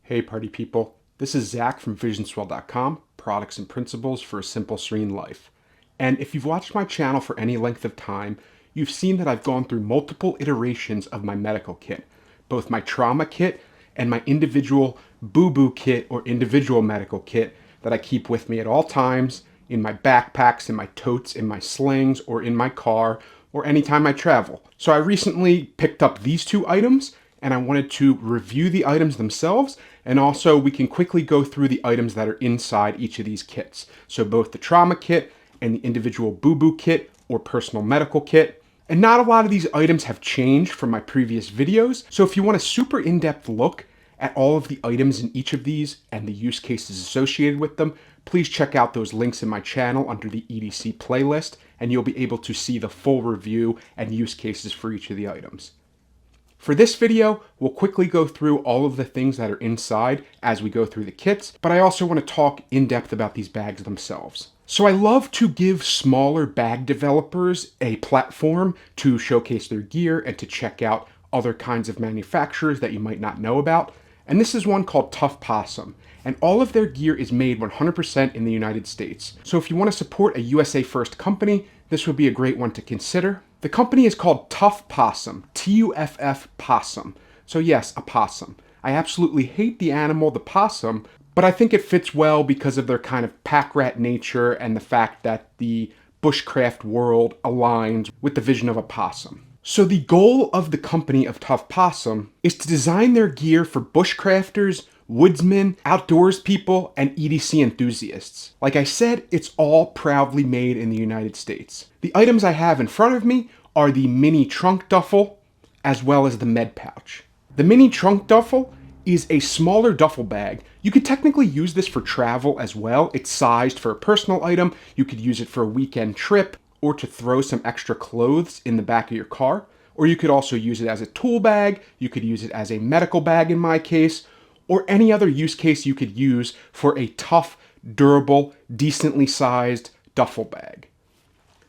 Hey party people, this is Zach from visionswell.com, products and principles for a simple, serene life. And if you've watched my channel for any length of time, you've seen that I've gone through multiple iterations of my medical kit, both my trauma kit and my individual boo-boo kit or individual medical kit that I keep with me at all times in my backpacks, in my totes, in my slings, or in my car, or anytime I travel. So I recently picked up these two items and I wanted to review the items themselves, and also we can quickly go through the items that are inside each of these kits. So both the trauma kit and the individual boo-boo kit or personal medical kit. And not a lot of these items have changed from my previous videos, so if you want a super in-depth look at all of the items in each of these and the use cases associated with them, please check out those links in my channel under the EDC playlist, and you'll be able to see the full review and use cases for each of the items. For this video, we'll quickly go through all of the things that are inside as we go through the kits, but I also want to talk in depth about these bags themselves. So I love to give smaller bag developers a platform to showcase their gear and to check out other kinds of manufacturers that you might not know about. And this is one called Tuff Possum, and all of their gear is made 100% in the United States. So if you want to support a USA first company, this would be a great one to consider. The company is called Tuff Possum, T-U-F-F Possum. So yes, a possum. I absolutely hate the animal, the possum, but I think it fits well because of their kind of pack rat nature and the fact that the bushcraft world aligns with the vision of a possum. So the goal of the company of Tuff Possum is to design their gear for bushcrafters, woodsmen, outdoors people, and EDC enthusiasts. Like I said, it's all proudly made in the United States. The items I have in front of me are the Mini Trunk Duffle, as well as the Med Pouch. The Mini Trunk Duffle is a smaller duffel bag. You could technically use this for travel as well. It's sized for a personal item. You could use it for a weekend trip, or to throw some extra clothes in the back of your car. Or you could also use it as a tool bag. You could use it as a medical bag in my case, or any other use case you could use for a tough, durable, decently sized duffel bag.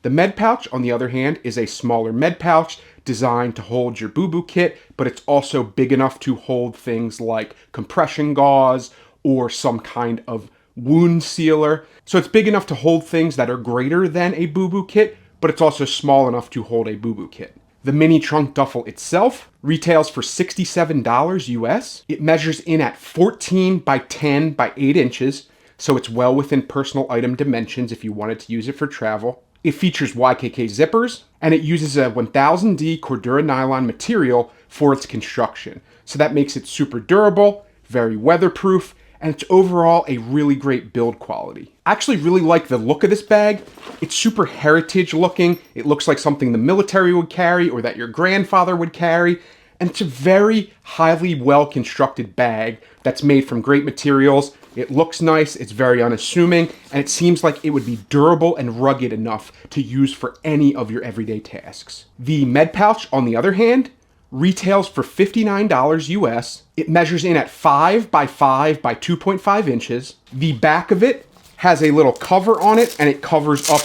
The Med Pouch, on the other hand, is a smaller med pouch designed to hold your boo-boo kit, but it's also big enough to hold things like compression gauze or some kind of wound sealer. So it's big enough to hold things that are greater than a boo-boo kit, but it's also small enough to hold a boo-boo kit. The Mini Trunk Duffle itself retails for $67 US. It measures in at 14 by 10 by 8 inches, so it's well within personal item dimensions if you wanted to use it for travel. It features YKK zippers, and it uses a 1000D Cordura nylon material for its construction. So that makes it super durable, very weatherproof, and it's overall a really great build quality. I actually really like the look of this bag. It's super heritage looking. It looks like something the military would carry or that your grandfather would carry. And it's a very highly well-constructed bag that's made from great materials. It looks nice, it's very unassuming, and it seems like it would be durable and rugged enough to use for any of your everyday tasks. The Med Pouch, on the other hand, retails for $59 US. It measures in at 5 by 5 by 2.5 inches. The back of it has a little cover on it, and it covers up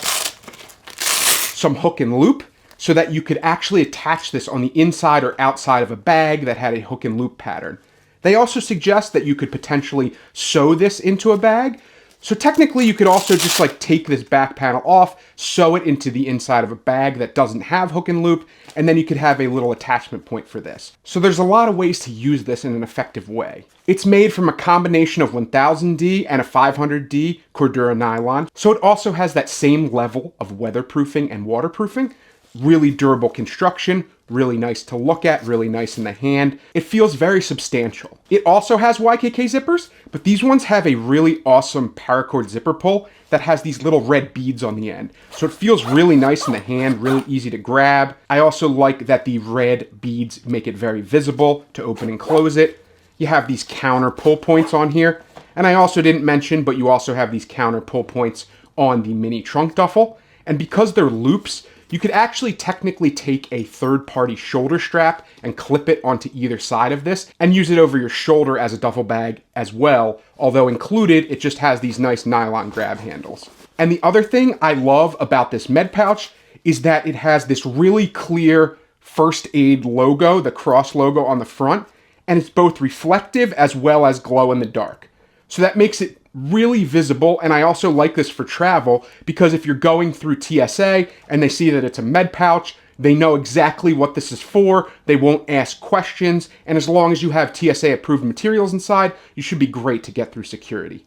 some hook and loop so that you could actually attach this on the inside or outside of a bag that had a hook and loop pattern. They also suggest that you could potentially sew this into a bag. So technically you could also just like take this back panel off, sew it into the inside of a bag that doesn't have hook and loop, and then you could have a little attachment point for this. So there's a lot of ways to use this in an effective way. It's made from a combination of 1000D and a 500D Cordura nylon, so it also has that same level of weatherproofing and waterproofing. Really durable construction, really nice to look at, really nice in the hand. It feels very substantial. It also has YKK zippers, but these ones have a really awesome paracord zipper pull that has these little red beads on the end. So it feels really nice in the hand, really easy to grab. I also like that the red beads make it very visible to open and close it. You have these counter pull points on here. And I also didn't mention, but you also have these counter pull points on the Mini Trunk Duffle. And because they're loops, you could actually technically take a third-party shoulder strap and clip it onto either side of this and use it over your shoulder as a duffel bag as well, although included, it just has these nice nylon grab handles. And the other thing I love about this Med Pouch is that it has this really clear first aid logo, the cross logo on the front, and it's both reflective as well as glow in the dark. So that makes it really visible, and I also like this for travel because if you're going through TSA and they see that it's a med pouch, they know exactly what this is for, they won't ask questions, and as long as you have TSA approved materials inside, you should be great to get through security.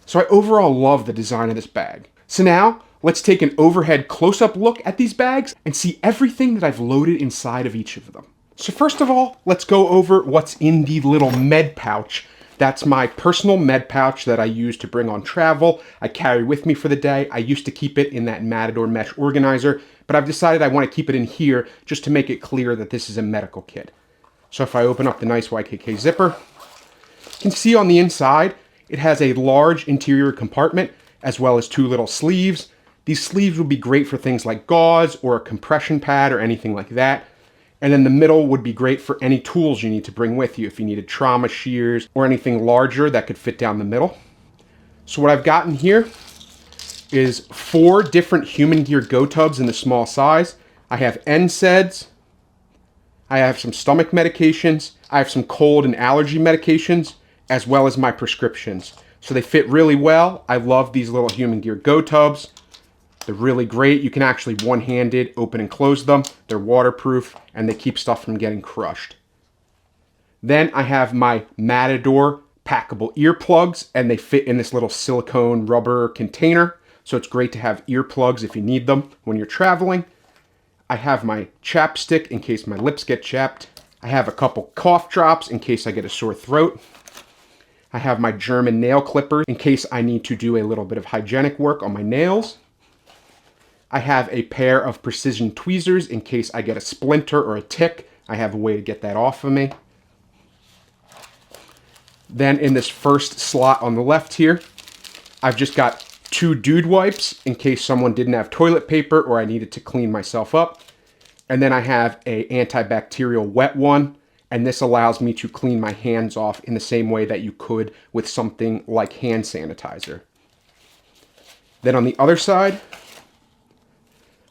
So I overall love the design of this bag. So now, let's take an overhead close-up look at these bags and see everything that I've loaded inside of each of them. So first of all, let's go over what's in the little med pouch. That's my personal med pouch that I use to bring on travel. I carry with me for the day. I used to keep it in that Matador mesh organizer, but I've decided I want to keep it in here just to make it clear that this is a medical kit. So if I open up the nice YKK zipper, you can see on the inside, it has a large interior compartment as well as 2 little sleeves. These sleeves would be great for things like gauze or a compression pad or anything like that. And then the middle would be great for any tools you need to bring with you if you needed trauma shears or anything larger that could fit down the middle. So what I've gotten here is 4 different human gear go tubs in the small size. I have NSAIDs, I have some stomach medications, I have some cold and allergy medications, as well as my prescriptions. So they fit really well. I love these little human gear go tubs. They're really great. You can actually one-handed open and close them. They're waterproof and they keep stuff from getting crushed. Then I have my Matador packable earplugs and they fit in this little silicone rubber container. So it's great to have earplugs if you need them when you're traveling. I have my chapstick in case my lips get chapped. I have a couple cough drops in case I get a sore throat. I have my German nail clippers in case I need to do a little bit of hygienic work on my nails. I have a pair of precision tweezers in case I get a splinter or a tick. I have a way to get that off of me. Then in this first slot on the left here, I've just got 2 dude wipes in case someone didn't have toilet paper or I needed to clean myself up. And then I have a antibacterial wet one, and this allows me to clean my hands off in the same way that you could with something like hand sanitizer. Then on the other side,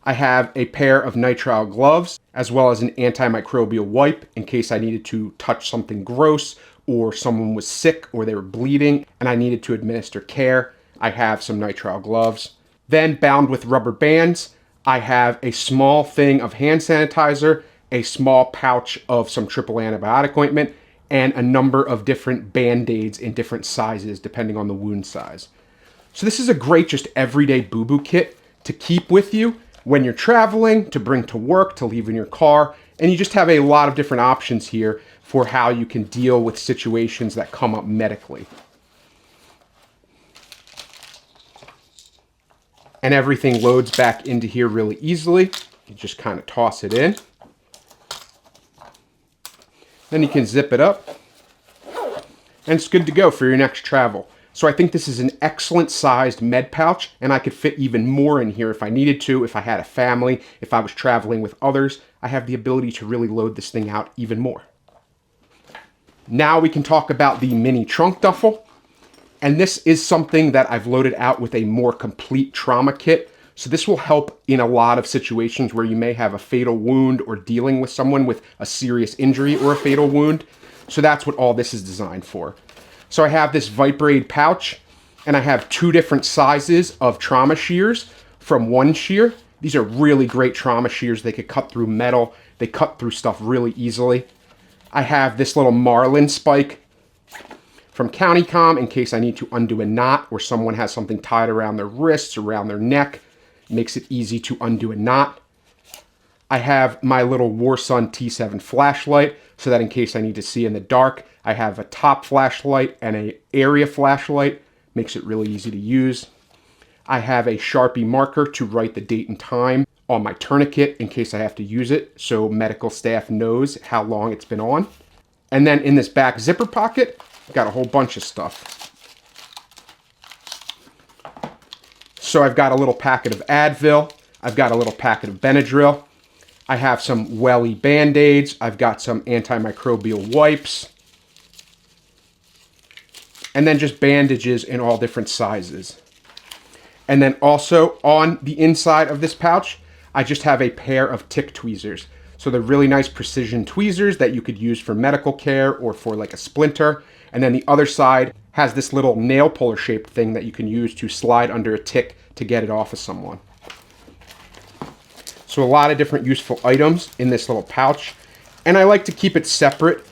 I have a pair of nitrile gloves, as well as an antimicrobial wipe in case I needed to touch something gross or someone was sick or they were bleeding and I needed to administer care. I have some nitrile gloves. Then bound with rubber bands, I have a small thing of hand sanitizer, a small pouch of some triple antibiotic ointment, and a number of different Band-Aids in different sizes depending on the wound size. So this is a great just everyday boo-boo kit to keep with you when you're traveling, to bring to work, to leave in your car, and you just have a lot of different options here for how you can deal with situations that come up medically. And everything loads back into here really easily. You just kind of toss it in. Then you can zip it up, and it's good to go for your next travel. So I think this is an excellent sized med pouch, and I could fit even more in here if I needed to, if I had a family, if I was traveling with others. I have the ability to really load this thing out even more. Now we can talk about the Mini Trunk Duffle. And this is something that I've loaded out with a more complete trauma kit. So this will help in a lot of situations where you may have a fatal wound or dealing with someone with a serious injury or a fatal wound. So that's what all this is designed for. So I have this Vibraid pouch, and I have 2 different sizes of trauma shears from One Shear. These are really great trauma shears. They could cut through metal. They cut through stuff really easily. I have this little marlin spike from CountyCom in case I need to undo a knot or someone has something tied around their wrists, around their neck. It makes it easy to undo a knot. I have my little Warsun T7 flashlight so that in case I need to see in the dark, I have a top flashlight and an area flashlight. Makes it really easy to use. I have a Sharpie marker to write the date and time on my tourniquet in case I have to use it so medical staff knows how long it's been on. And then in this back zipper pocket, I've got a whole bunch of stuff. So I've got a little packet of Advil. I've got a little packet of Benadryl. I have some welly Band-Aids. I've got some antimicrobial wipes. And then just bandages in all different sizes. And then also on the inside of this pouch, I just have a pair of tick tweezers. So they're really nice precision tweezers that you could use for medical care or for like a splinter. And then the other side has this little nail puller shaped thing that you can use to slide under a tick to get it off of someone. So a lot of different useful items in this little pouch. And I like to keep it separate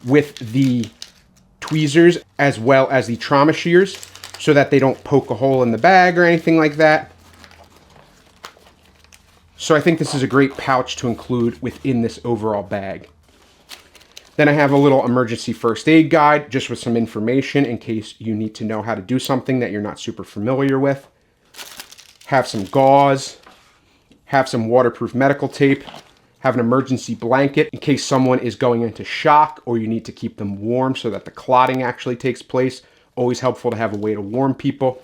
with the tweezers as well as the trauma shears so that they don't poke a hole in the bag or anything like that. So I think this is a great pouch to include within this overall bag. Then I have a little emergency first aid guide just with some information in case you need to know how to do something that you're not super familiar with. Have some gauze, have some waterproof medical tape, have an emergency blanket in case someone is going into shock or you need to keep them warm so that the clotting actually takes place. Always helpful to have a way to warm people.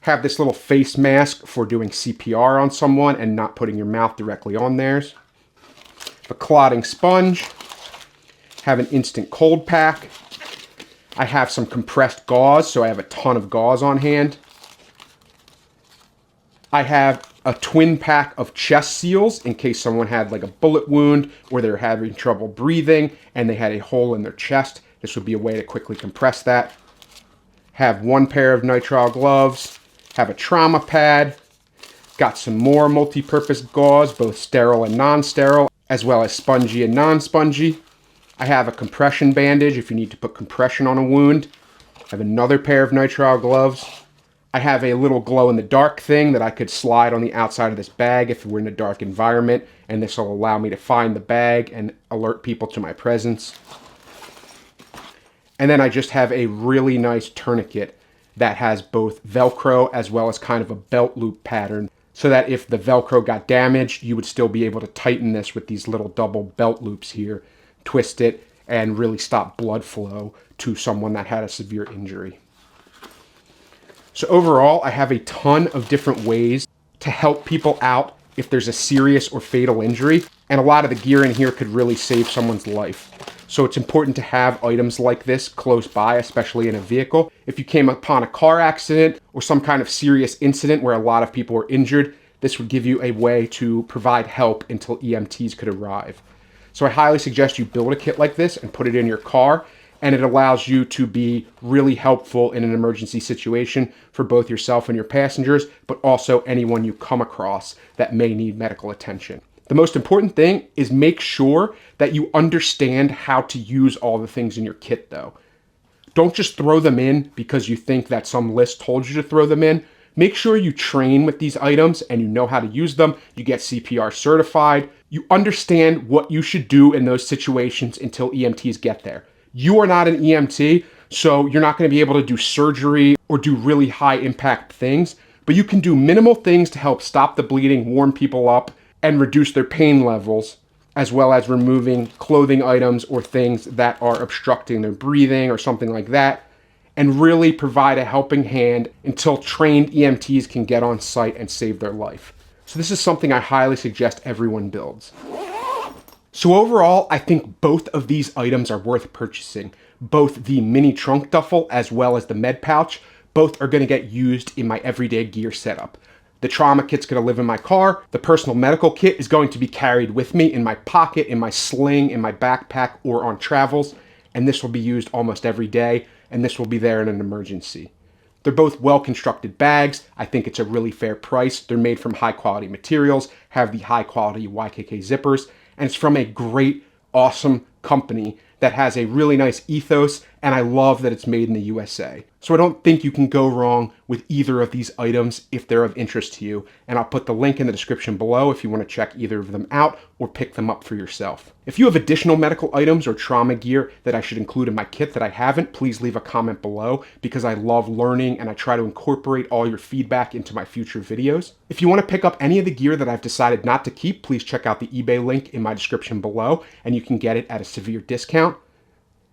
Have this little face mask for doing CPR on someone and not putting your mouth directly on theirs. A clotting sponge. Have an instant cold pack. I have some compressed gauze, so I have a ton of gauze on hand. I have a twin pack of chest seals in case someone had like a bullet wound or they're having trouble breathing and they had a hole in their chest. This would be a way to quickly compress that. Have one pair of nitrile gloves. Have a trauma pad. Got some more multi-purpose gauze, both sterile and non-sterile, as well as spongy and non-spongy. I have a compression bandage if you need to put compression on a wound. I have another pair of nitrile gloves. I have a little glow-in-the-dark thing that I could slide on the outside of this bag if we're in a dark environment, and this will allow me to find the bag and alert people to my presence. And then I just have a really nice tourniquet that has both Velcro as well as kind of a belt loop pattern so that if the Velcro got damaged, you would still be able to tighten this with these little double belt loops here, twist it, and really stop blood flow to someone that had a severe injury. So overall, I have a ton of different ways to help people out if there's a serious or fatal injury, and a lot of the gear in here could really save someone's life. So it's important to have items like this close by, especially in a vehicle. If you came upon a car accident or some kind of serious incident where a lot of people were injured, this would give you a way to provide help until EMTs could arrive. So I highly suggest you build a kit like this and put it in your car, and it allows you to be really helpful in an emergency situation for both yourself and your passengers, but also anyone you come across that may need medical attention. The most important thing is make sure that you understand how to use all the things in your kit though. Don't just throw them in because you think that some list told you to throw them in. Make sure you train with these items and you know how to use them. You get CPR certified. You understand what you should do in those situations until EMTs get there. You are not an EMT, so you're not going to be able to do surgery or do really high impact things, but you can do minimal things to help stop the bleeding, warm people up, and reduce their pain levels, as well as removing clothing items or things that are obstructing their breathing or something like that, and really provide a helping hand until trained EMTs can get on site and save their life. So this is something I highly suggest everyone builds. So overall, I think both of these items are worth purchasing. Both the Mini Trunk Duffle as well as the Med Pouch, both are going to get used in my everyday gear setup. The trauma kit's going to live in my car. The personal medical kit is going to be carried with me in my pocket, in my sling, in my backpack, or on travels. And this will be used almost every day, and this will be there in an emergency. They're both well-constructed bags. I think it's a really fair price. They're made from high-quality materials, have the high-quality YKK zippers, and it's from a great, awesome company that has a really nice ethos, and I love that it's made in the USA. So I don't think you can go wrong with either of these items if they're of interest to you, and I'll put the link in the description below if you want to check either of them out or pick them up for yourself. If you have additional medical items or trauma gear that I should include in my kit that I haven't, please leave a comment below because I love learning and I try to incorporate all your feedback into my future videos. If you want to pick up any of the gear that I've decided not to keep, please check out the eBay link in my description below and you can get it at a severe discount.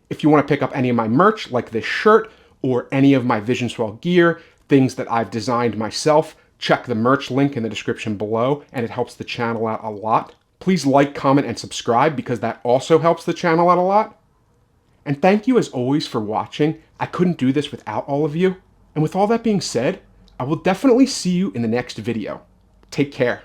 If you want to pick up any of my merch, like this shirt, or any of my visionswell gear, things that I've designed myself, check the merch link in the description below, and it helps the channel out a lot. Please like, comment, and subscribe because that also helps the channel out a lot. And thank you as always for watching. I couldn't do this without all of you. And with all that being said, I will definitely see you in the next video. Take care.